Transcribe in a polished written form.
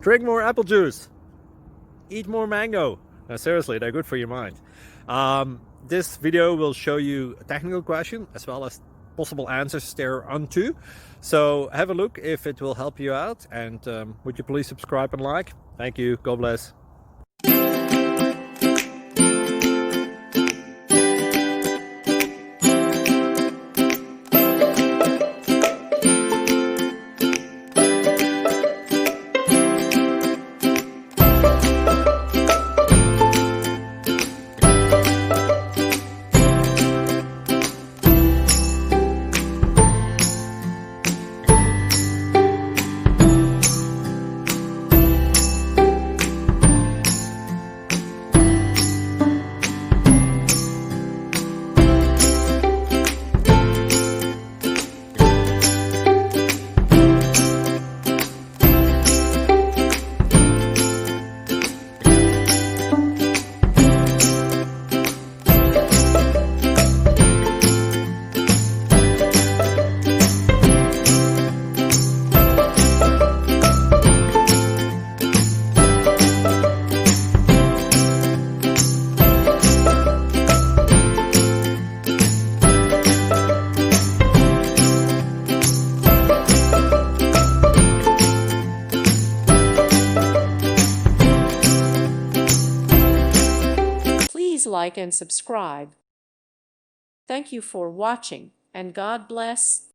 Drink more apple juice. Eat more mango. No, seriously, they're good for your mind. This video will show you a technical question as well as possible answers thereunto. So have a look if it will help you out, and would you please subscribe and like? Thank you. God bless. Please like and subscribe. Thank you for watching, and God bless.